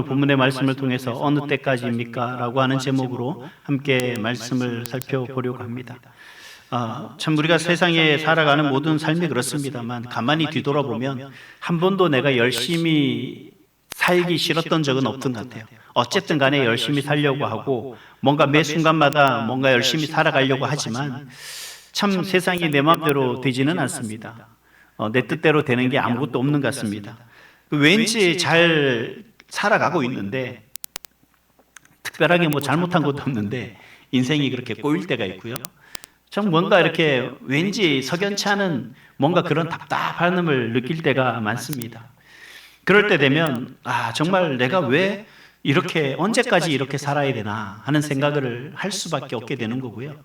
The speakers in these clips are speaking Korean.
본문의 말씀을 통해서 어느 때까지입니까? 라고 하는 제목으로 함께 말씀을 살펴보려고 합니다. 참 우리가 세상에 살아가는 모든 삶이 그렇습니다만 가만히 뒤돌아보면 한 번도 내가 열심히 살기 싫었던 적은 없던 것 같아요. 어쨌든 간에 열심히 살려고 하고 뭔가 매 순간마다 뭔가 열심히 살아가려고 하지만 참 세상이 내 마음대로 되지는 않습니다. 내 뜻대로 되는 게 아무것도 없는 것 같습니다. 왠지 잘 살아가고 있는데 특별하게 뭐 잘못한 것도 없는데 인생이 그렇게 꼬일 때가 있고요. 참 뭔가 이렇게 왠지 석연치 않은 뭔가 그런 답답함을 느낄 때가 많습니다. 그럴 때 되면 정말 내가 왜 이렇게 언제까지 이렇게 살아야 되나 하는 생각을 할 수밖에 없게 되는 거고요.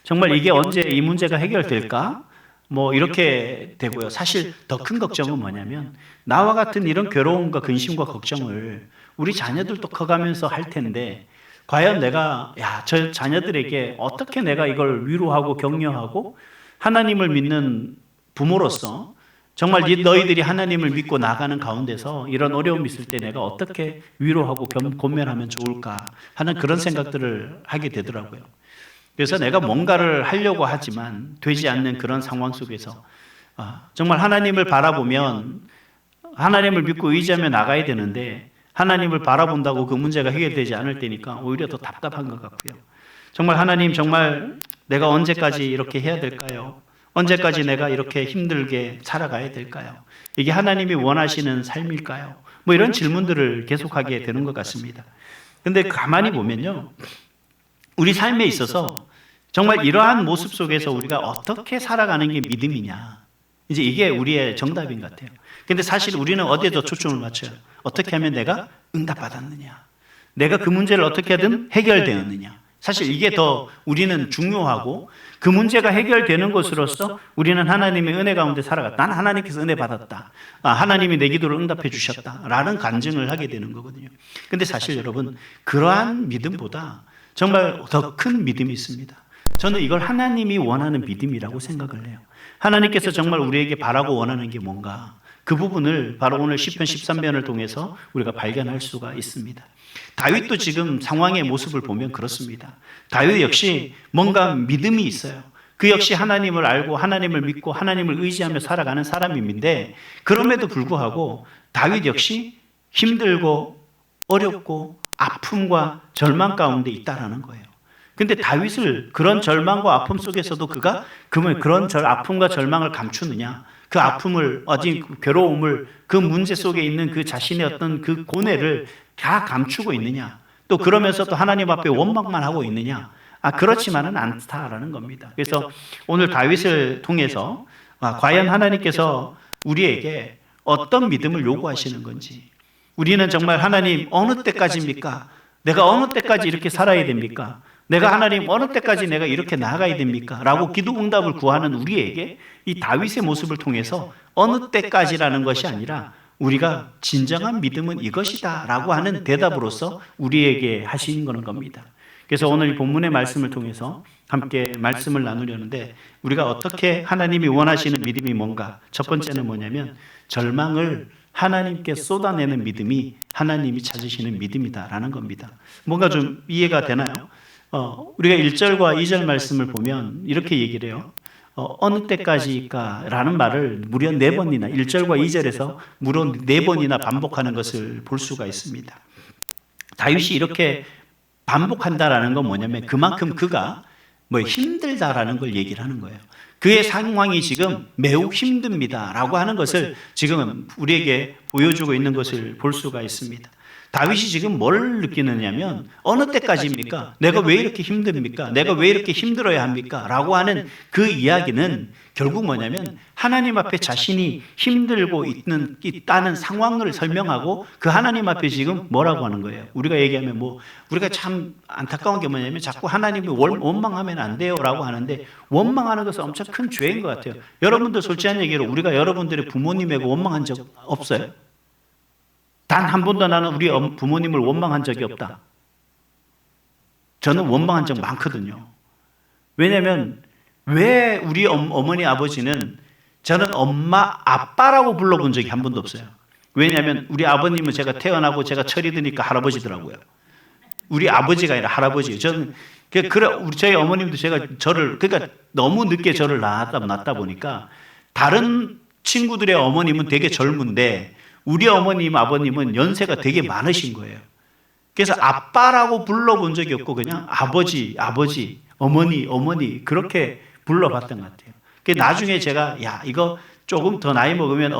정말 이게 언제 이 문제가 해결될까? 뭐 이렇게 되고요. 사실 더 큰 걱정은 뭐냐면 나와 같은 이런 괴로움과 근심과 걱정을 우리 자녀들도 커가면서 할 텐데 과연 내가 저 자녀들에게 어떻게 내가 이걸 위로하고 격려하고 하나님을 믿는 부모로서 정말 너희들이 하나님을 믿고 나가는 가운데서 이런 어려움이 있을 때 내가 어떻게 위로하고 권면하면 좋을까 하는 그런 생각들을 하게 되더라고요. 그래서 내가 뭔가를 하려고 하지만 되지 않는 그런 상황 속에서 정말 하나님을 바라보면 하나님을 믿고 의지하며 나가야 되는데 하나님을 바라본다고 그 문제가 해결되지 않을 때니까 오히려 더 답답한 것 같고요. 정말 하나님 정말 내가 언제까지 이렇게 해야 될까요? 언제까지 내가 이렇게 힘들게 살아가야 될까요? 이게 하나님이 원하시는 삶일까요? 뭐 이런 질문들을 계속하게 되는 것 같습니다. 근데 가만히 보면요. 우리 삶에 있어서 정말 이러한 모습 속에서 우리가 어떻게 살아가는 게 믿음이냐. 이제 이게 우리의 정답인 것 같아요. 근데 사실 우리는 어디에 더 초점을 맞춰요? 어떻게 하면 내가 응답받았느냐. 내가 그 문제를 어떻게 하든 해결되었느냐. 사실 이게 더 우리는 중요하고 그 문제가 해결되는 것으로서 우리는 하나님의 은혜 가운데 살아갔다. 나는 하나님께서 은혜 받았다. 하나님이 내 기도를 응답해 주셨다. 라는 간증을 하게 되는 거거든요. 근데 사실 여러분 그러한 믿음보다 정말 더 큰 믿음이 있습니다. 저는 이걸 하나님이 원하는 믿음이라고 생각을 해요. 하나님께서 정말 우리에게 바라고 원하는 게 뭔가 그 부분을 바로 오늘 시편 13편을 통해서 우리가 발견할 수가 있습니다. 다윗도 지금 상황의 모습을 보면 그렇습니다. 다윗 역시 뭔가 믿음이 있어요. 그 역시 하나님을 알고 하나님을 믿고 하나님을 의지하며 살아가는 사람인데 그럼에도 불구하고 다윗 역시 힘들고 어렵고 아픔과 절망 가운데 있다라는 거예요. 근데 다윗을 그런 절망과 아픔 속에서도 그가 그런 아픔과 절망을 감추느냐? 그 아픔을, 괴로움을, 그 문제 속에 있는 그 자신의 어떤 그 고뇌를 다 감추고 있느냐? 또 그러면서 또 하나님 앞에 원망만 하고 있느냐? 그렇지만은 않다라는 겁니다. 그래서 오늘 다윗을 통해서 과연 하나님께서 우리에게 어떤 믿음을 요구하시는 건지, 우리는 정말 하나님 어느 때까지입니까? 내가 어느 때까지 이렇게 살아야 됩니까? 내가 하나님 어느 때까지 내가 이렇게 나아가야 됩니까? 라고 기도 응답을 구하는 우리에게 이 다윗의 모습을 통해서 어느 때까지라는 것이 아니라 우리가 진정한 믿음은 이것이다 라고 하는 대답으로서 우리에게 하신 겁니다. 그래서 오늘 이 본문의 말씀을 통해서 함께 말씀을 나누려는데 우리가 어떻게 하나님이 원하시는 믿음이 뭔가 첫 번째는 뭐냐면 절망을 하나님께 쏟아내는 믿음이 하나님이 찾으시는 믿음이다라는 겁니다. 뭔가 좀 이해가 되나요? 우리가 1절과 2절 말씀을 보면 이렇게 얘기를 해요. 어느 때까지일까? 라는 말을 무려 4번이나 1절과 2절에서 무려 4번이나 반복하는 것을 볼 수가 있습니다. 다윗이 이렇게 반복한다라는 건 뭐냐면 그만큼 그가 힘들다라는 걸 얘기를 하는 거예요. 그의 상황이 지금 매우 힘듭니다 라고 하는 것을 지금 우리에게 보여주고 있는 것을 볼 수가 있습니다. 다윗이 지금 뭘 느끼느냐면 어느 때까지입니까? 내가 왜 이렇게 힘듭니까? 내가 왜 이렇게 힘들어야 합니까? 라고 하는 그 이야기는 결국 뭐냐면 하나님 앞에 자신이 힘들고 있다는 상황을 설명하고 그 하나님 앞에 지금 뭐라고 하는 거예요? 우리가 얘기하면 우리가 참 안타까운 게 뭐냐면 자꾸 하나님을 원망하면 안 돼요 라고 하는데 원망하는 것은 엄청 큰 죄인 것 같아요. 여러분들 솔직한 얘기로 우리가 여러분들의 부모님에게 원망한 적 없어요? 단 한 번도 나는 우리 부모님을 원망한 적이 없다. 저는 원망한 적 많거든요. 왜냐하면 왜 우리 어머니 아버지는 저는 엄마 아빠라고 불러본 적이 한 번도 없어요. 왜냐하면 우리 아버님은 제가 태어나고 제가 철이 드니까 할아버지더라고요. 우리 아버지가 아니라 할아버지예요. 저는 우리 저희 어머님도 그러니까 너무 늦게 저를 낳았다 보니까 다른 친구들의 어머님은 되게 젊은데 우리 어머님, 아버님은 연세가 되게 많으신 거예요. 그래서 아빠라고 불러본 적이 없고 그냥 아버지, 어머니 그렇게 불러봤던 것 같아요. 나중에 제가 이거 조금 더 나이 먹으면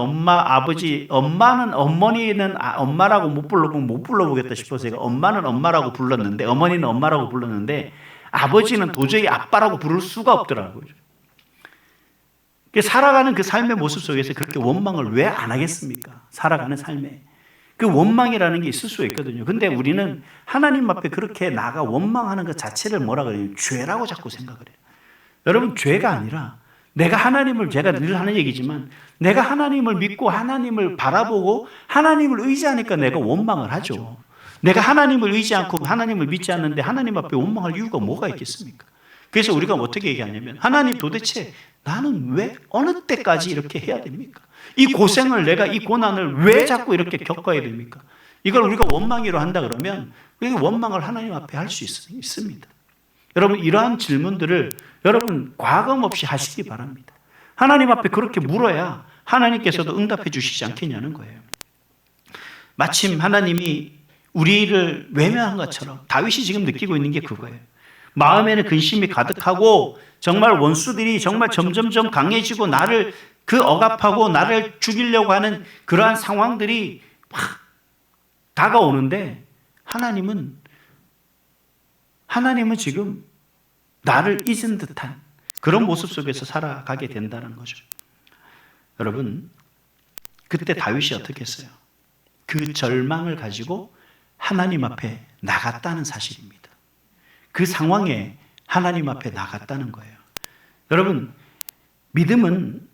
어머니는 엄마라고 못 불러보겠다 싶어서 제가 엄마는 엄마라고 불렀는데 어머니는 엄마라고 불렀는데 아버지는 도저히 아빠라고 부를 수가 없더라고요. 살아가는 그 삶의 모습 속에서 그렇게 원망을 왜 안 하겠습니까? 살아가는 삶에. 그 원망이라는 게 있을 수 있거든요. 근데 우리는 하나님 앞에 그렇게 나가 원망하는 것 자체를 뭐라 그래요? 죄라고 자꾸 생각을 해요. 여러분, 죄가 아니라 제가 늘 하는 얘기지만 내가 하나님을 믿고 하나님을 바라보고 하나님을 의지하니까 내가 원망을 하죠. 내가 하나님을 의지 않고 하나님을 믿지 않는데 하나님 앞에 원망할 이유가 뭐가 있겠습니까? 그래서 우리가 어떻게 얘기하냐면 하나님 도대체 나는 왜 어느 때까지 이렇게 해야 됩니까? 이 고난을 왜 자꾸 이렇게 겪어야 됩니까? 이걸 우리가 원망이로 한다 그러면 우리가 원망을 하나님 앞에 할 수 있습니다. 여러분, 이러한 질문들을 여러분 과감 없이 하시기 바랍니다. 하나님 앞에 그렇게 물어야 하나님께서도 응답해 주시지 않겠냐는 거예요. 마침 하나님이 우리를 외면한 것처럼 다윗이 지금 느끼고 있는 게 그거예요. 마음에는 근심이 가득하고 정말 원수들이 정말 점점점 강해지고 나를 억압하고 나를 죽이려고 하는 그러한 상황들이 막 다가오는데 하나님은 지금 나를 잊은 듯한 그런 모습 속에서 살아가게 된다는 거죠. 여러분, 그때 다윗이 어떻게 했어요? 그 절망을 가지고 하나님 앞에 나갔다는 사실입니다. 그 상황에 하나님 앞에 나갔다는 거예요. 여러분, 믿음은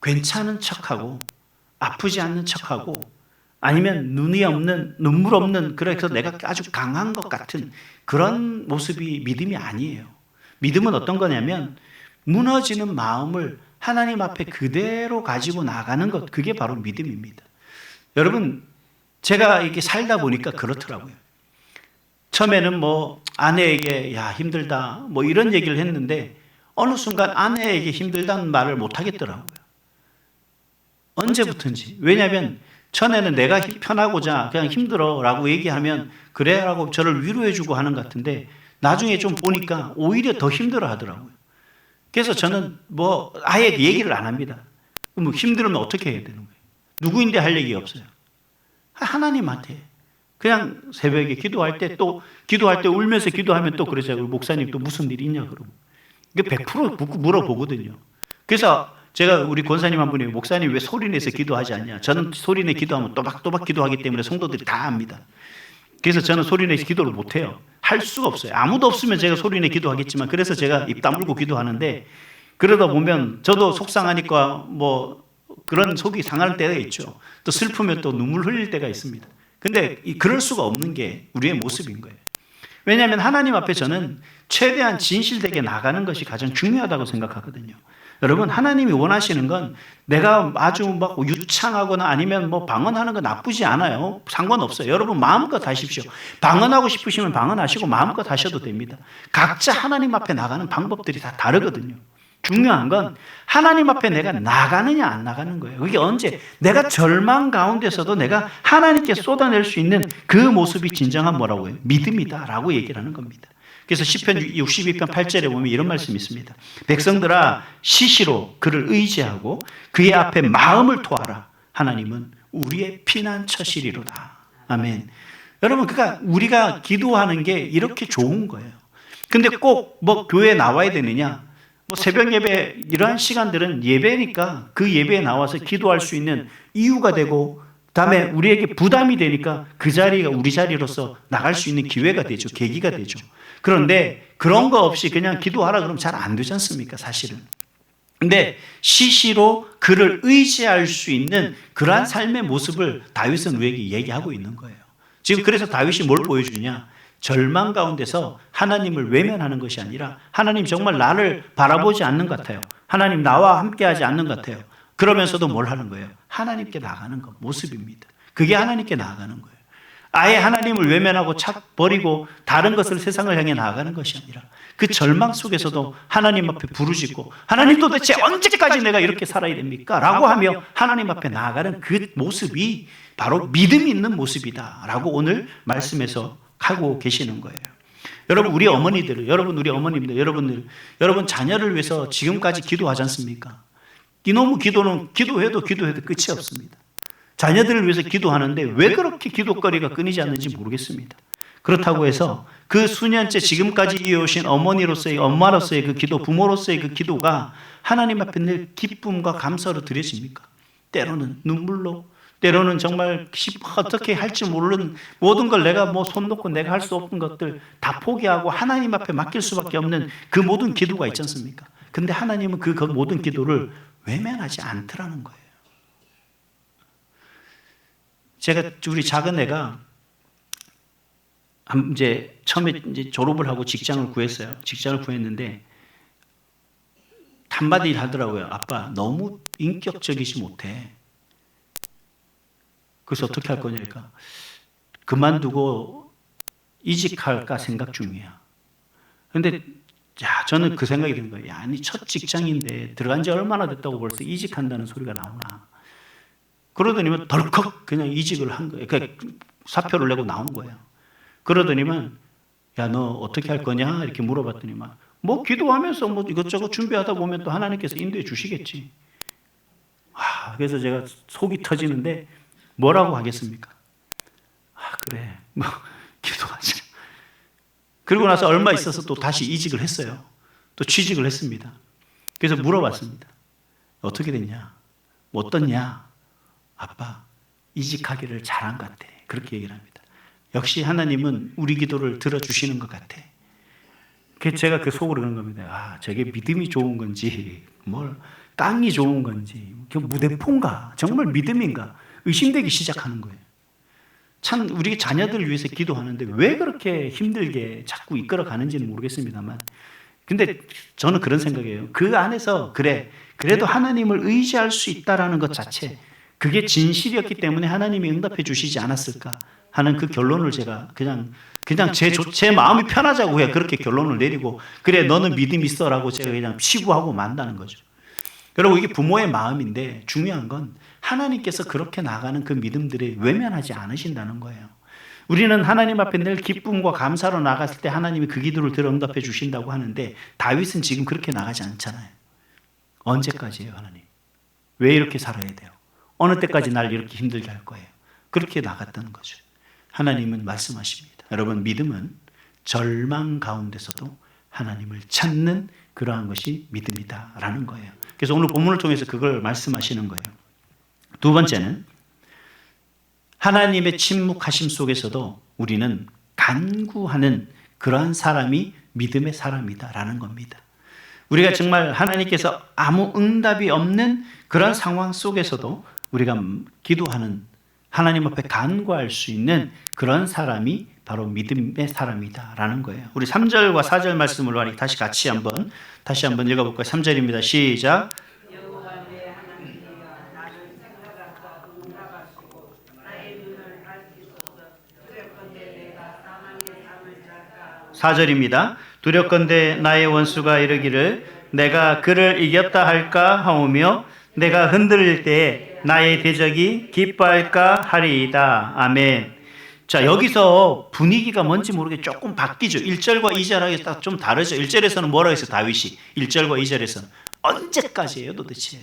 괜찮은 척하고 아프지 않는 척하고 아니면 눈물 없는 그래서 내가 아주 강한 것 같은 그런 모습이 믿음이 아니에요. 믿음은 어떤 거냐면 무너지는 마음을 하나님 앞에 그대로 가지고 나가는 것, 그게 바로 믿음입니다. 여러분, 제가 이렇게 살다 보니까 그렇더라고요. 처음에는 아내에게 힘들다 이런 얘기를 했는데 어느 순간 아내에게 힘들다는 말을 못 하겠더라고요. 언제부턴지. 왜냐하면 전에는 내가 편하고자 그냥 힘들어라고 얘기하면 그래라고 저를 위로해주고 하는 것 같은데 나중에 좀 보니까 오히려 더 힘들어 하더라고요. 그래서 저는 아예 얘기를 안 합니다. 힘들면 어떻게 해야 되는 거예요? 누구인데 할 얘기가 없어요. 하나님한테. 그냥 새벽에 기도할 때 울면서 기도하면 또 그러죠. 목사님 또 무슨 일이 있냐 그러고. 이게 100% 물어보거든요. 그래서 제가 우리 권사님 한 분이 목사님 왜 소리내서 기도하지 않냐. 저는 소리내 기도하면 또박또박 기도하기 때문에 성도들이 다 압니다. 그래서 저는 소리내서 기도를 못해요. 할 수가 없어요. 아무도 없으면 제가 소리내 기도하겠지만 그래서 제가 입 다물고 기도하는데 그러다 보면 저도 속상하니까 그런 속이 상할 때가 있죠. 또 슬프면 또 눈물 흘릴 때가 있습니다. 근데 그럴 수가 없는 게 우리의 모습인 거예요. 왜냐하면 하나님 앞에 저는 최대한 진실되게 나가는 것이 가장 중요하다고 생각하거든요. 여러분, 하나님이 원하시는 건 내가 아주 유창하거나 아니면 방언하는 거 나쁘지 않아요. 상관없어요. 여러분 마음껏 하십시오. 방언하고 싶으시면 방언하시고 마음껏 하셔도 됩니다. 각자 하나님 앞에 나가는 방법들이 다 다르거든요. 중요한 건 하나님 앞에 내가 나가느냐 안 나가는 거예요. 그게 언제 내가 절망 가운데서도 내가 하나님께 쏟아낼 수 있는 그 모습이 진정한 뭐라고요? 믿음이다라고 얘기를 하는 겁니다. 그래서 시편 62편 8절에 보면 이런 말씀이 있습니다. 백성들아 시시로 그를 의지하고 그의 앞에 마음을 토하라. 하나님은 우리의 피난처시리로다. 아멘. 여러분, 그러니까 우리가 기도하는 게 이렇게 좋은 거예요. 근데 꼭 교회에 나와야 되느냐? 새벽 예배 이러한 시간들은 예배니까 그 예배에 나와서 기도할 수 있는 이유가 되고 그다음에 우리에게 부담이 되니까 그 자리가 우리 자리로서 나갈 수 있는 기회가 되죠. 계기가 되죠. 그런데 그런 거 없이 그냥 기도하라 그러면 잘 안 되지 않습니까? 사실은. 근데 시시로 그를 의지할 수 있는 그러한 삶의 모습을 다윗은 우리에게 얘기하고 있는 거예요. 지금 그래서 다윗이 뭘 보여주냐? 절망 가운데서 하나님을 외면하는 것이 아니라 하나님 정말 나를 바라보지 않는 것 같아요. 하나님 나와 함께하지 않는 것 같아요. 그러면서도 뭘 하는 거예요? 하나님께 나아가는 것, 모습입니다. 그게 하나님께 나아가는 거예요. 아예 하나님을 외면하고 착 버리고 다른 것을 세상을 향해 나아가는 것이 아니라 그 절망 속에서도 하나님 앞에 부르짖고 하나님 도대체 언제까지 내가 이렇게 살아야 됩니까? 라고 하며 하나님 앞에 나아가는 그 모습이 바로 믿음이 있는 모습이다 라고 오늘 말씀에서 하고 계시는 거예요. 여러분, 우리 어머니들, 여러분, 우리 어머님들, 여러분 자녀를 위해서 지금까지 기도하지 않습니까? 이놈의 기도는 기도해도 끝이 없습니다. 자녀들을 위해서 기도하는데 왜 그렇게 기도거리가 끊이지 않는지 모르겠습니다. 그렇다고 해서 그 수년째 지금까지 이어오신 어머니로서의, 엄마로서의 그 기도, 부모로서의 그 기도가 하나님 앞에 늘 기쁨과 감사로 드려집니까? 때로는 눈물로, 때로는 정말 어떻게 할지 모르는 모든 걸 내가 뭐 손 놓고 내가 할 수 없는 것들 다 포기하고 하나님 앞에 맡길 수밖에 없는 그 모든 기도가 있지 않습니까? 근데 하나님은 그 모든 기도를 외면하지 않더라는 거예요. 제가 우리 작은 애가 이제 처음에 이제 졸업을 하고 직장을 구했어요. 직장을 구했는데 한마디 하더라고요. 아빠, 너무 인격적이지 못해. 그래서 어떻게 할 거냐니까 그만두고 이직할까 생각 중이야. 그런데 저는 그 생각이 드는 거예요. 아니, 첫 직장인데 들어간 지 얼마나 됐다고 벌써 이직한다는 소리가 나오나. 그러더니만 덜컥 그냥 이직을 한 거예요. 그러니까 사표를 내고 나온 거예요. 그러더니만 야, 너 어떻게 할 거냐 이렇게 물어봤더니만 뭐 기도하면서 뭐 이것저것 준비하다 보면 또 하나님께서 인도해 주시겠지. 그래서 제가 속이 터지는데 뭐라고 하겠습니까? 그래, 뭐 기도하자. 그리고 나서 얼마 있어서 또 다시 이직을 했어요. 또 취직을 했습니다. 그래서 물어봤습니다. 어떻게 됐냐? 뭐 어떻냐? 아빠, 이직하기를 잘한 것 같아. 그렇게 얘기를 합니다. 역시 하나님은 우리 기도를 들어주시는 것 같아. 제가 그 속으로 그런 겁니다. 저게 믿음이 좋은 건지, 땅이 좋은 건지, 무대포인가? 정말 믿음인가? 의심되기 시작하는 거예요. 참, 우리 자녀들을 위해서 기도하는데 왜 그렇게 힘들게 자꾸 이끌어 가는지는 모르겠습니다만, 근데 저는 그런 생각이에요. 그 안에서, 그래도 하나님을 의지할 수 있다라는 것 자체, 그게 진실이었기 때문에 하나님이 응답해 주시지 않았을까 하는 그 결론을 제가 그냥 제 마음이 편하자고 해 그렇게 결론을 내리고 그래 너는 믿음 있어라고 제가 그냥 치부하고 만다는 거죠. 여러분, 이게 부모의 마음인데 중요한 건 하나님께서 그렇게 나가는 그 믿음들을 외면하지 않으신다는 거예요. 우리는 하나님 앞에 늘 기쁨과 감사로 나갔을 때 하나님이 그 기도를 들어 응답해 주신다고 하는데 다윗은 지금 그렇게 나가지 않잖아요. 언제까지예요, 하나님? 왜 이렇게 살아야 돼요? 어느 때까지 날 이렇게 힘들게 할 거예요? 그렇게 나갔다는 거죠. 하나님은 말씀하십니다. 여러분, 믿음은 절망 가운데서도 하나님을 찾는 그러한 것이 믿음이다라는 거예요. 그래서 오늘 본문을 통해서 그걸 말씀하시는 거예요. 두 번째는 하나님의 침묵하심 속에서도 우리는 간구하는 그러한 사람이 믿음의 사람이다라는 겁니다. 우리가 정말 하나님께서 아무 응답이 없는 그런 상황 속에서도 우리가 기도하는 하나님 앞에 간구할 수 있는 그런 사람이 바로 믿음의 사람이다라는 거예요. 우리 3절과 4절 말씀을 다시 같이 한번 읽어볼까요? 3절입니다. 시작. 4절입니다. 두렵건대 나의 원수가 이르기를 내가 그를 이겼다 할까 하오며 내가 흔들릴 때에 나의 대적이 기뻐할까 하리이다. 아멘. 자, 여기서 분위기가 뭔지 모르게 조금 바뀌죠. 1절과 2절하고 좀 다르죠. 1절에서는 뭐라고 했어요? 다윗이 1절과 2절에서는 언제까지예요 도대체?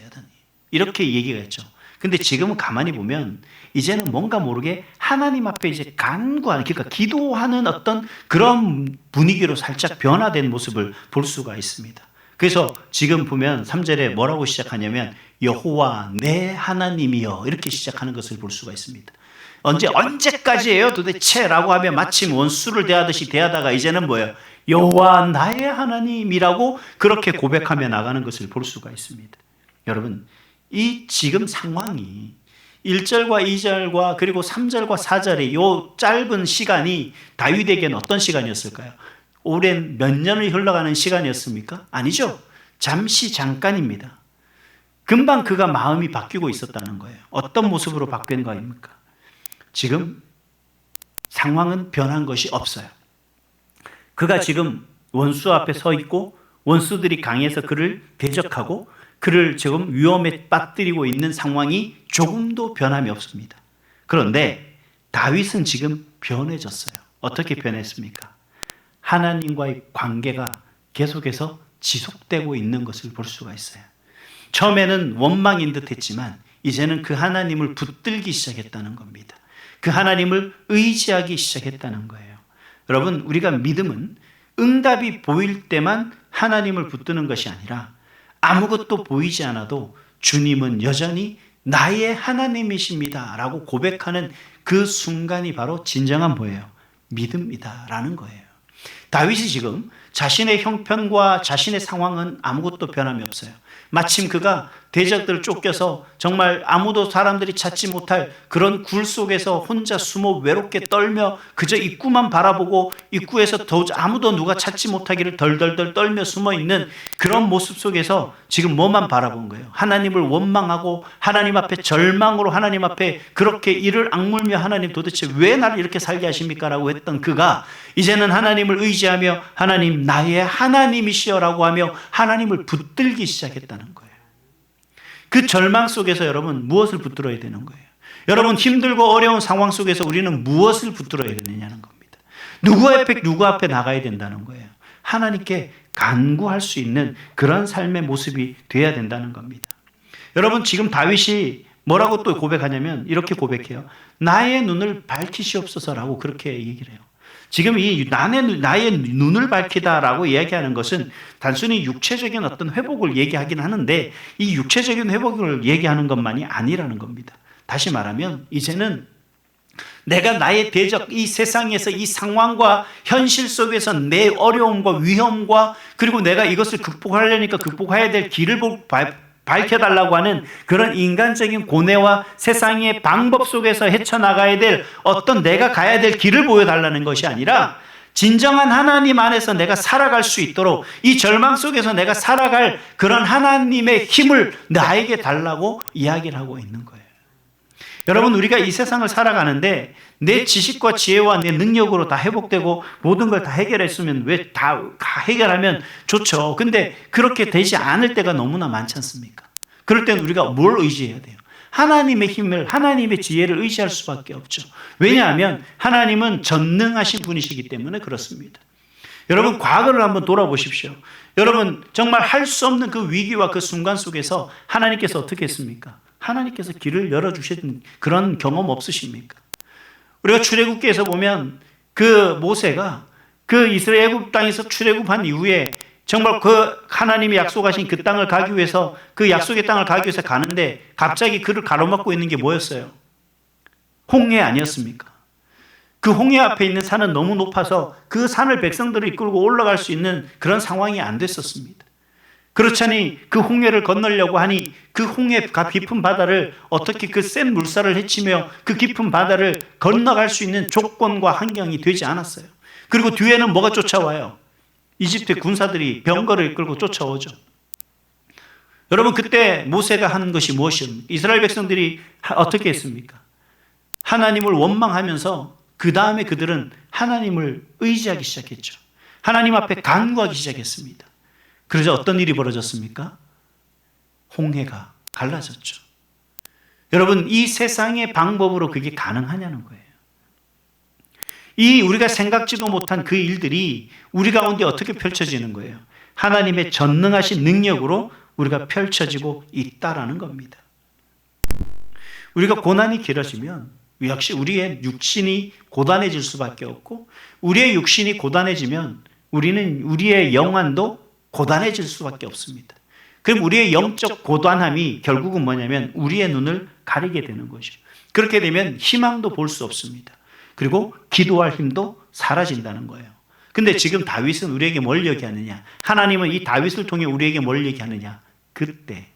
이렇게 얘기가 했죠. 근데 지금은 가만히 보면 이제는 뭔가 모르게 하나님 앞에 이제 간구하는, 그러니까 기도하는 어떤 그런 분위기로 살짝 변화된 모습을 볼 수가 있습니다. 그래서 지금 보면 3절에 뭐라고 시작하냐면 여호와 내 하나님이여 이렇게 시작하는 것을 볼 수가 있습니다. 언제까지예요 도대체? 라고 하면 마침 원수를 대하듯이 대하다가 이제는 뭐예요? 여호와 나의 하나님이라고 그렇게 고백하며 나가는 것을 볼 수가 있습니다. 여러분, 이 지금 상황이 1절과 2절과 그리고 3절과 4절의 이 짧은 시간이 다윗에게는 어떤 시간이었을까요? 오랜 몇 년을 흘러가는 시간이었습니까? 아니죠. 잠깐입니다. 금방 그가 마음이 바뀌고 있었다는 거예요. 어떤 모습으로 바뀐 거 아닙니까? 지금 상황은 변한 것이 없어요. 그가 지금 원수 앞에 서 있고 원수들이 강해서 그를 대적하고 그를 지금 위험에 빠뜨리고 있는 상황이 조금도 변함이 없습니다. 그런데 다윗은 지금 변해졌어요. 어떻게 변했습니까? 하나님과의 관계가 계속해서 지속되고 있는 것을 볼 수가 있어요. 처음에는 원망인 듯 했지만 이제는 그 하나님을 붙들기 시작했다는 겁니다. 그 하나님을 의지하기 시작했다는 거예요. 여러분, 우리가 믿음은 응답이 보일 때만 하나님을 붙드는 것이 아니라 아무것도 보이지 않아도 주님은 여전히 나의 하나님이십니다 라고 고백하는 그 순간이 바로 진정한 뭐예요? 믿음이다 라는 거예요. 다윗이 지금 자신의 형편과 자신의 상황은 아무것도 변함이 없어요. 마침 그가 대적들을 쫓겨서 정말 아무도 사람들이 찾지 못할 그런 굴 속에서 혼자 숨어 외롭게 떨며 그저 입구만 바라보고 입구에서 아무도 누가 찾지 못하기를 덜덜덜 떨며 숨어있는 그런 모습 속에서 지금 뭐만 바라본 거예요? 하나님을 원망하고 하나님 앞에 절망으로 하나님 앞에 그렇게 이를 악물며 하나님 도대체 왜 나를 이렇게 살게 하십니까? 라고 했던 그가 이제는 하나님을 의지하며 하나님 나의 하나님이시여 라고 하며 하나님을 붙들기 시작했다는 거예요. 그 절망 속에서 여러분 무엇을 붙들어야 되는 거예요? 여러분 힘들고 어려운 상황 속에서 우리는 무엇을 붙들어야 되느냐는 겁니다. 누구 앞에 나가야 된다는 거예요. 하나님께 간구할 수 있는 그런 삶의 모습이 돼야 된다는 겁니다. 여러분 지금 다윗이 뭐라고 또 고백하냐면 이렇게 고백해요. 나의 눈을 밝히시옵소서라고 그렇게 얘기를 해요. 지금 이 나의 눈을 밝히다라고 이야기하는 것은 단순히 육체적인 어떤 회복을 얘기하긴 하는데 이 육체적인 회복을 얘기하는 것만이 아니라는 겁니다. 다시 말하면 이제는 내가 나의 대적 이 세상에서 이 상황과 현실 속에서 내 어려움과 위험과 그리고 내가 이것을 극복하려니까 극복해야 될 길을 밝혀달라고 하는 그런 인간적인 고뇌와 세상의 방법 속에서 헤쳐나가야 될 어떤 내가 가야 될 길을 보여달라는 것이 아니라 진정한 하나님 안에서 내가 살아갈 수 있도록 이 절망 속에서 내가 살아갈 그런 하나님의 힘을 나에게 달라고 이야기를 하고 있는 거예요. 여러분 우리가 이 세상을 살아가는데 내 지식과 지혜와 내 능력으로 다 회복되고 모든 걸 다 해결했으면 왜 다 해결하면 좋죠. 근데 그렇게 되지 않을 때가 너무나 많지 않습니까? 그럴 때는 우리가 뭘 의지해야 돼요? 하나님의 힘을 하나님의 지혜를 의지할 수밖에 없죠. 왜냐하면 하나님은 전능하신 분이시기 때문에 그렇습니다. 여러분 과거를 한번 돌아보십시오. 여러분 정말 할 수 없는 그 위기와 그 순간 속에서 하나님께서 어떻게 했습니까? 하나님께서 길을 열어주신 그런 경험 없으십니까? 우리가 출애굽기에서 보면 그 모세가 그 이스라엘 애굽 땅에서 출애굽한 이후에 정말 그 하나님이 약속하신 그 땅을 가기 위해서 그 약속의 땅을 가기 위해서 가는데 갑자기 그를 가로막고 있는 게 뭐였어요? 홍해 아니었습니까? 그 홍해 앞에 있는 산은 너무 높아서 그 산을 백성들을 이끌고 올라갈 수 있는 그런 상황이 안 됐었습니다. 그렇자니 그 홍해를 건너려고 하니 그 홍해 깊은 바다를 어떻게 그 센 물살을 헤치며 그 깊은 바다를 건너갈 수 있는 조건과 환경이 되지 않았어요. 그리고 뒤에는 뭐가 쫓아와요? 이집트 군사들이 병거를 이끌고 쫓아오죠. 여러분 그때 모세가 하는 것이 무엇이었습니까? 이스라엘 백성들이 어떻게 했습니까? 하나님을 원망하면서 그 다음에 그들은 하나님을 의지하기 시작했죠. 하나님 앞에 간구하기 시작했습니다. 그래서 어떤 일이 벌어졌습니까? 홍해가 갈라졌죠. 여러분 이 세상의 방법으로 그게 가능하냐는 거예요. 이 우리가 생각지도 못한 그 일들이 우리 가운데 어떻게 펼쳐지는 거예요? 하나님의 전능하신 능력으로 우리가 펼쳐지고 있다라는 겁니다. 우리가 고난이 길어지면 역시 우리의 육신이 고단해질 수밖에 없고 우리의 육신이 고단해지면 우리의 영안도 고단해질 수밖에 없습니다. 그럼 우리의 영적 고단함이 결국은 뭐냐면 우리의 눈을 가리게 되는 것이죠. 그렇게 되면 희망도 볼 수 없습니다. 그리고 기도할 힘도 사라진다는 거예요. 근데 지금 다윗은 우리에게 뭘 얘기하느냐? 하나님은 이 다윗을 통해 우리에게 뭘 얘기하느냐? 그때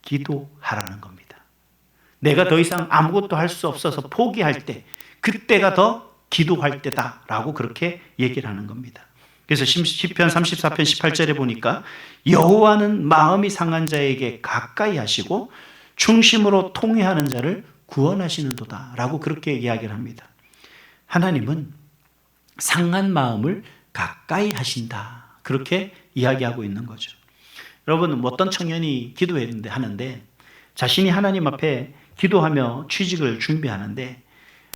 기도하라는 겁니다. 내가 더 이상 아무것도 할 수 없어서 포기할 때 그때가 더 기도할 때다라고 그렇게 얘기를 하는 겁니다. 그래서 시편 34편 18절에 보니까 여호와는 마음이 상한 자에게 가까이 하시고 중심으로 통회하는 자를 구원하시는도다 라고 그렇게 이야기를 합니다. 하나님은 상한 마음을 가까이 하신다, 그렇게 이야기하고 있는 거죠. 여러분, 어떤 청년이 기도했는데 하는데 자신이 하나님 앞에 기도하며 취직을 준비하는데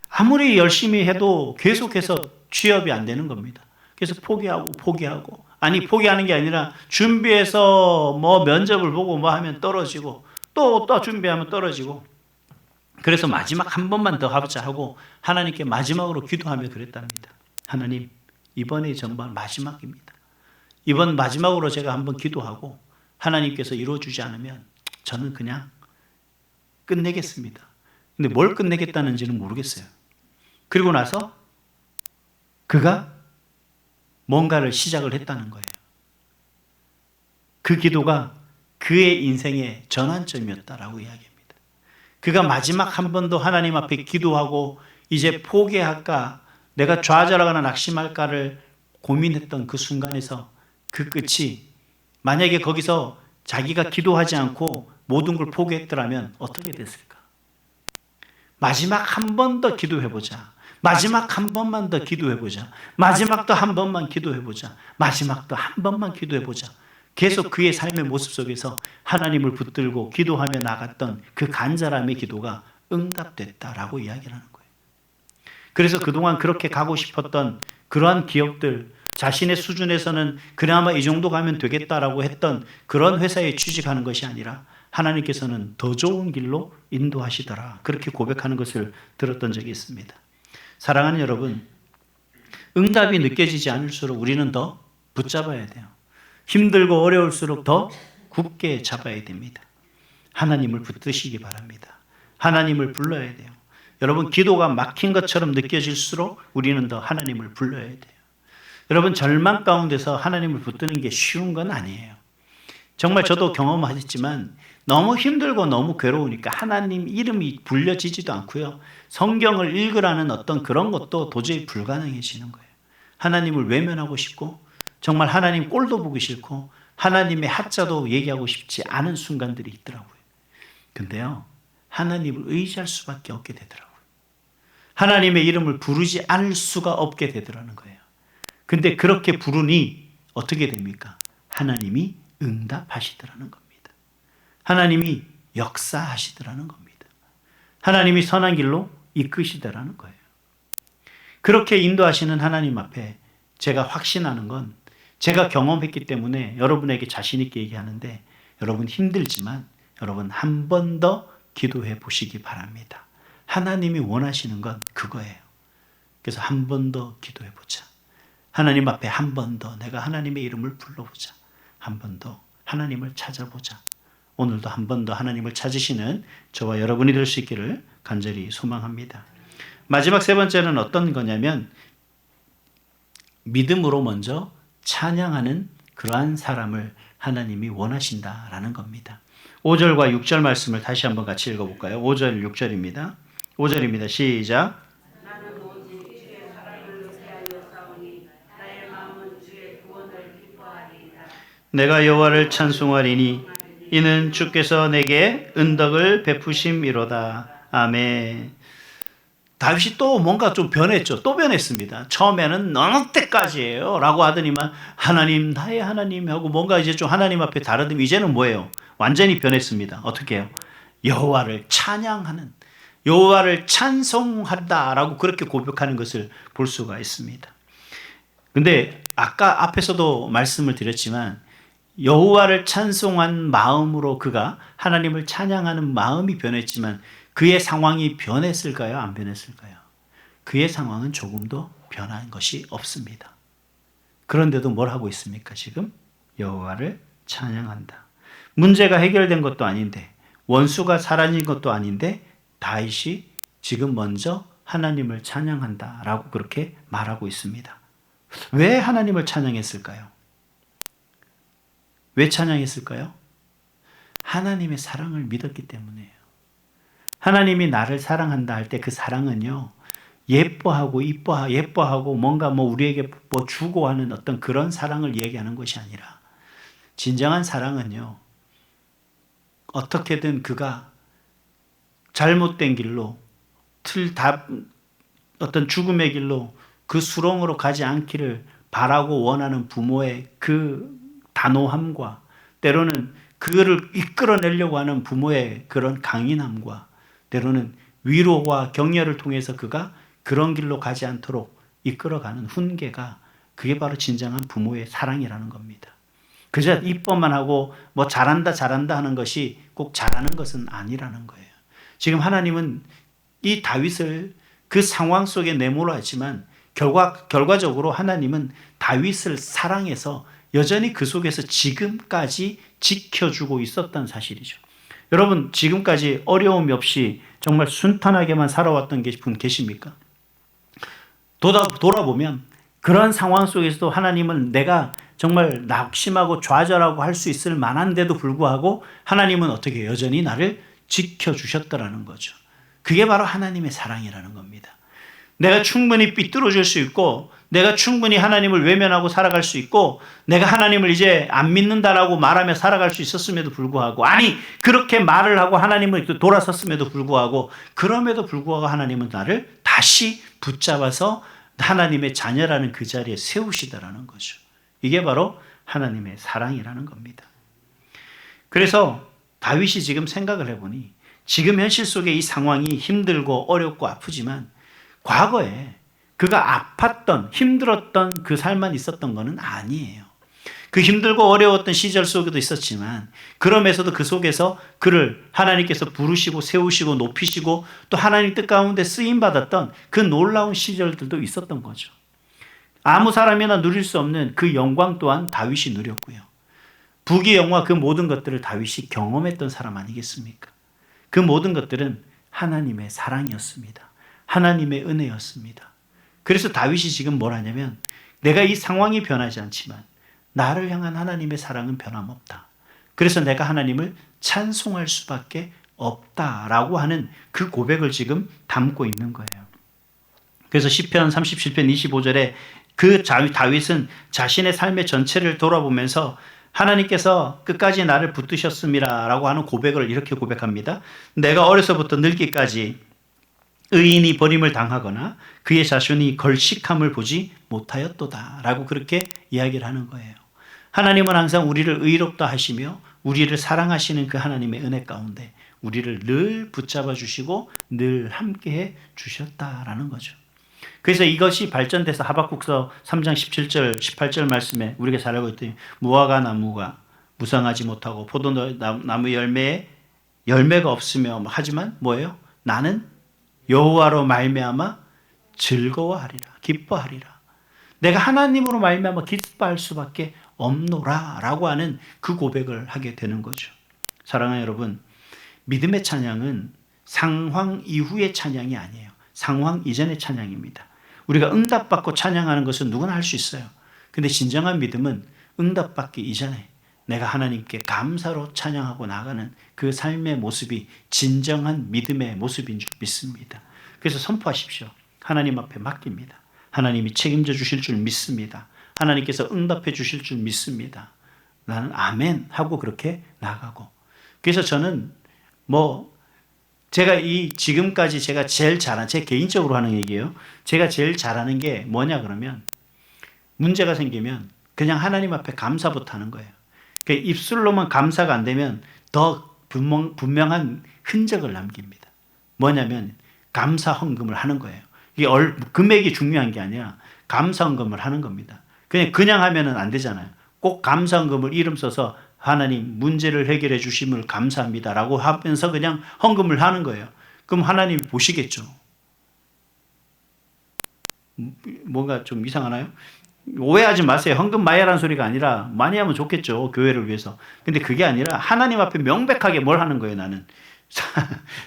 아무리 열심히 해도 계속해서 취업이 안 되는 겁니다. 그래서 포기하고 아니 포기하는 게 아니라 준비해서 뭐 면접을 보고 뭐 하면 떨어지고 또 준비하면 떨어지고, 그래서 마지막 한 번만 더 하자 하고 하나님께 마지막으로 기도하며 그랬답니다. 하나님, 이번이 정말 마지막입니다. 이번 마지막으로 제가 한번 기도하고 하나님께서 이루어주지 않으면 저는 그냥 끝내겠습니다. 근데 뭘 끝내겠다는지는 모르겠어요. 그리고 나서 그가 뭔가를 시작을 했다는 거예요. 그 기도가 그의 인생의 전환점이었다라고 이야기합니다. 그가 마지막 한 번 더 하나님 앞에 기도하고 이제 포기할까, 내가 좌절하거나 낙심할까를 고민했던 그 순간에서 그 끝이, 만약에 거기서 자기가 기도하지 않고 모든 걸 포기했더라면 어떻게 됐을까? 마지막 한 번 더 기도해보자. 마지막 한 번만 더 기도해보자. 마지막도 한 번만 기도해보자. 마지막도 한 번만 기도해보자. 계속 그의 삶의 모습 속에서 하나님을 붙들고 기도하며 나갔던 그 간절함의 기도가 응답됐다라고 이야기를 하는 거예요. 그래서 그동안 그렇게 가고 싶었던 그러한 기업들, 자신의 수준에서는 그나마 이 정도 가면 되겠다라고 했던 그런 회사에 취직하는 것이 아니라 하나님께서는 더 좋은 길로 인도하시더라, 그렇게 고백하는 것을 들었던 적이 있습니다. 사랑하는 여러분, 응답이 느껴지지 않을수록 우리는 더 붙잡아야 돼요. 힘들고 어려울수록 더 굳게 잡아야 됩니다. 하나님을 붙드시기 바랍니다. 하나님을 불러야 돼요. 여러분, 기도가 막힌 것처럼 느껴질수록 우리는 더 하나님을 불러야 돼요. 여러분, 절망 가운데서 하나님을 붙드는 게 쉬운 건 아니에요. 정말 저도 경험하셨지만 너무 힘들고 너무 괴로우니까 하나님 이름이 불려지지도 않고요. 성경을 읽으라는 어떤 그런 것도 도저히 불가능해지는 거예요. 하나님을 외면하고 싶고 정말 하나님 꼴도 보기 싫고 하나님의 하자도 얘기하고 싶지 않은 순간들이 있더라고요. 근데요, 하나님을 의지할 수밖에 없게 되더라고요. 하나님의 이름을 부르지 않을 수가 없게 되더라는 거예요. 근데 그렇게 부르니 어떻게 됩니까? 하나님이 응답하시더라는 겁니다. 하나님이 역사하시더라는 겁니다. 하나님이 선한 길로 이끄시더라는 거예요. 그렇게 인도하시는 하나님 앞에 제가 확신하는 건, 제가 경험했기 때문에 여러분에게 자신 있게 얘기하는데, 여러분 힘들지만 여러분 한 번 더 기도해 보시기 바랍니다. 하나님이 원하시는 건 그거예요. 그래서 한 번 더 기도해 보자. 하나님 앞에 한 번 더 내가 하나님의 이름을 불러보자. 한 번 더 하나님을 찾아보자. 오늘도 한 번 더 하나님을 찾으시는 저와 여러분이 될 수 있기를 간절히 소망합니다. 마지막 세 번째는 어떤 거냐면, 믿음으로 먼저 찬양하는 그러한 사람을 하나님이 원하신다라는 겁니다. 5절과 6절 말씀을 다시 한번 같이 읽어볼까요? 5절, 6절입니다. 5절입니다. 시작. 나는 오직 주의 사랑을 의지하여 싸우니 나의 마음은 주의 구원을 기뻐하리이다. 내가 여호와를 찬송하리니 이는 주께서 내게 은덕을 베푸심이로다. 아멘. 다윗이 또 뭔가 좀 변했죠. 또 변했습니다. 처음에는 어느 때까지예요? 라고 하더니만 하나님, 나의 하나님 하고 뭔가 이제 좀 하나님 앞에 다르더니 이제는 뭐예요? 완전히 변했습니다. 어떻게 해요? 여호와를 찬양하는, 여호와를 찬송한다라고 그렇게 고백하는 것을 볼 수가 있습니다. 근데 아까 앞에서도 말씀을 드렸지만 여호와를 찬송한 마음으로 그가 하나님을 찬양하는 마음이 변했지만 그의 상황이 변했을까요? 안 변했을까요? 그의 상황은 조금도 변한 것이 없습니다. 그런데도 뭘 하고 있습니까? 지금 여호와를 찬양한다. 문제가 해결된 것도 아닌데, 원수가 사라진 것도 아닌데 다윗이 지금 먼저 하나님을 찬양한다라고 그렇게 말하고 있습니다. 왜 하나님을 찬양했을까요? 왜 찬양했을까요? 하나님의 사랑을 믿었기 때문이에요. 하나님이 나를 사랑한다 할 때 그 사랑은요, 예뻐하고 예뻐하고 뭔가 뭐 우리에게 뭐 주고 하는 어떤 그런 사랑을 얘기하는 것이 아니라 진정한 사랑은요, 어떻게든 그가 잘못된 길로 어떤 죽음의 길로 그 수렁으로 가지 않기를 바라고 원하는 부모의 그 단호함과 때로는 그거를 이끌어내려고 하는 부모의 그런 강인함과 때로는 위로와 격려를 통해서 그가 그런 길로 가지 않도록 이끌어가는 훈계가 그게 바로 진정한 부모의 사랑이라는 겁니다. 그저 이뻐만 하고 뭐 잘한다 하는 것이 꼭 잘하는 것은 아니라는 거예요. 지금 하나님은 이 다윗을 그 상황 속에 내몰아 했지만 결과적으로 하나님은 다윗을 사랑해서 여전히 그 속에서 지금까지 지켜주고 있었던 사실이죠. 여러분, 지금까지 어려움이 없이 정말 순탄하게만 살아왔던 분 계십니까? 돌아보면 그런 상황 속에서도 하나님은 내가 정말 낙심하고 좌절하고 할 수 있을 만한데도 불구하고 하나님은 어떻게 여전히 나를 지켜주셨더라는 거죠. 그게 바로 하나님의 사랑이라는 겁니다. 내가 충분히 삐뚤어질 수 있고 내가 충분히 하나님을 외면하고 살아갈 수 있고 내가 하나님을 이제 안 믿는다라고 말하며 살아갈 수 있었음에도 불구하고, 아니 그렇게 말을 하고 하나님을 돌아섰음에도 불구하고, 그럼에도 불구하고 하나님은 나를 다시 붙잡아서 하나님의 자녀라는 그 자리에 세우시더라는 거죠. 이게 바로 하나님의 사랑이라는 겁니다. 그래서 다윗이 지금 생각을 해보니 지금 현실 속에 이 상황이 힘들고 어렵고 아프지만 과거에 그가 아팠던 힘들었던 그 삶만 있었던 것은 아니에요. 그 힘들고 어려웠던 시절 속에도 있었지만 그러면서도 그 속에서 그를 하나님께서 부르시고 세우시고 높이시고 또 하나님 뜻 가운데 쓰임받았던 그 놀라운 시절들도 있었던 거죠. 아무 사람이나 누릴 수 없는 그 영광 또한 다윗이 누렸고요. 부귀 영화 그 모든 것들을 다윗이 경험했던 사람 아니겠습니까? 그 모든 것들은 하나님의 사랑이었습니다. 하나님의 은혜였습니다. 그래서 다윗이 지금 뭘 하냐면 내가 이 상황이 변하지 않지만 나를 향한 하나님의 사랑은 변함없다. 그래서 내가 하나님을 찬송할 수밖에 없다라고 하는 그 고백을 지금 담고 있는 거예요. 그래서 시편 37편 25절에 그 다윗은 자신의 삶의 전체를 돌아보면서 하나님께서 끝까지 나를 붙드셨음이라 라고 하는 고백을 이렇게 고백합니다. 내가 어려서부터 늙기까지 의인이 버림을 당하거나 그의 자손이 걸식함을 보지 못하였도다 라고 그렇게 이야기를 하는 거예요. 하나님은 항상 우리를 의롭다 하시며 우리를 사랑하시는 그 하나님의 은혜 가운데 우리를 늘 붙잡아 주시고 늘 함께해 주셨다라는 거죠. 그래서 이것이 발전돼서 하박국서 3장 17절 18절 말씀에 우리가 잘 알고 있더니 무화과 나무가 무성하지 못하고 포도나무 열매에 열매가 없으며 하지만 뭐예요? 나는 여호와로 말미암아 즐거워하리라 기뻐하리라. 내가 하나님으로 말미암아 기뻐할 수밖에 없노라라고 하는 그 고백을 하게 되는 거죠. 사랑하는 여러분, 믿음의 찬양은 상황 이후의 찬양이 아니에요. 상황 이전의 찬양입니다. 우리가 응답받고 찬양하는 것은 누구나 할 수 있어요. 근데 진정한 믿음은 응답받기 이전에 내가 하나님께 감사로 찬양하고 나가는 그 삶의 모습이 진정한 믿음의 모습인 줄 믿습니다. 그래서 선포하십시오. 하나님 앞에 맡깁니다. 하나님이 책임져 주실 줄 믿습니다. 하나님께서 응답해 주실 줄 믿습니다. 나는 아멘 하고 그렇게 나가고. 그래서 저는 제가 지금까지 제가 제일 잘한, 제 개인적으로 하는 얘기예요. 제가 제일 잘하는 게 뭐냐 그러면 문제가 생기면 그냥 하나님 앞에 감사부터 하는 거예요. 그러니까 입술로만 감사가 안 되면 더 분명한 흔적을 남깁니다. 뭐냐면 감사 헌금을 하는 거예요. 이게 금액이 중요한 게 아니라 감사 헌금을 하는 겁니다. 그냥 하면은 안 되잖아요. 꼭 감사 헌금을 이름 써서 하나님 문제를 해결해 주심을 감사합니다라고 하면서 그냥 헌금을 하는 거예요. 그럼 하나님 보시겠죠. 뭔가 좀 이상하나요? 오해하지 마세요. 헌금 많이 하라는 소리가 아니라 많이 하면 좋겠죠. 교회를 위해서. 근데 그게 아니라 하나님 앞에 명백하게 뭘 하는 거예요. 나는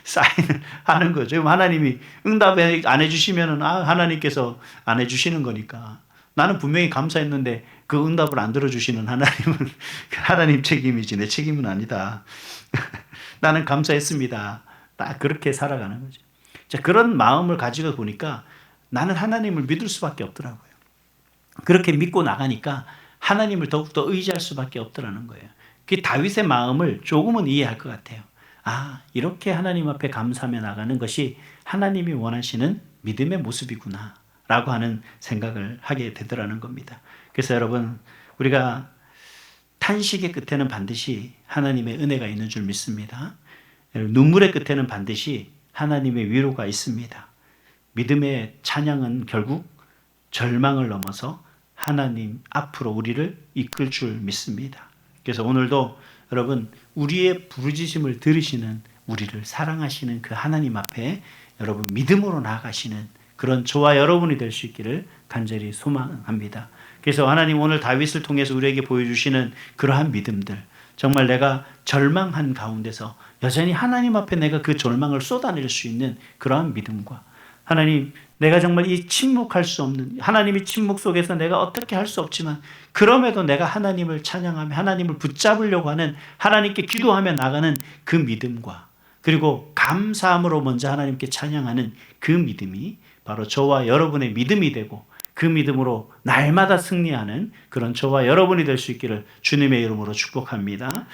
사인을 하는 거죠. 하나님이 응답 안 해주시면은 하나님께서 안 해주시는 거니까. 나는 분명히 감사했는데 그 응답을 안 들어주시는 하나님은 하나님 책임이지 내 책임은 아니다. 나는 감사했습니다. 딱 그렇게 살아가는 거죠. 자, 그런 마음을 가지고 보니까 나는 하나님을 믿을 수밖에 없더라고요. 그렇게 믿고 나가니까 하나님을 더욱더 의지할 수밖에 없더라는 거예요. 그 다윗의 마음을 조금은 이해할 것 같아요. 아, 이렇게 하나님 앞에 감사하며 나가는 것이 하나님이 원하시는 믿음의 모습이구나 라고 하는 생각을 하게 되더라는 겁니다. 그래서 여러분, 우리가 탄식의 끝에는 반드시 하나님의 은혜가 있는 줄 믿습니다. 눈물의 끝에는 반드시 하나님의 위로가 있습니다. 믿음의 찬양은 결국 절망을 넘어서 하나님 앞으로 우리를 이끌 줄 믿습니다. 그래서 오늘도 여러분, 우리의 부르짖음을 들으시는, 우리를 사랑하시는 그 하나님 앞에 여러분 믿음으로 나아가시는 그런 저와 여러분이 될 수 있기를 간절히 소망합니다. 그래서 하나님 오늘 다윗을 통해서 우리에게 보여주시는 그러한 믿음들, 정말 내가 절망한 가운데서 여전히 하나님 앞에 내가 그 절망을 쏟아낼 수 있는 그러한 믿음과, 하나님, 내가 정말 이 침묵할 수 없는, 하나님의 침묵 속에서 내가 어떻게 할 수 없지만 그럼에도 내가 하나님을 찬양하며 하나님을 붙잡으려고 하는, 하나님께 기도하며 나가는 그 믿음과, 그리고 감사함으로 먼저 하나님께 찬양하는 그 믿음이 바로 저와 여러분의 믿음이 되고, 그 믿음으로 날마다 승리하는 그런 저와 여러분이 될 수 있기를 주님의 이름으로 축복합니다.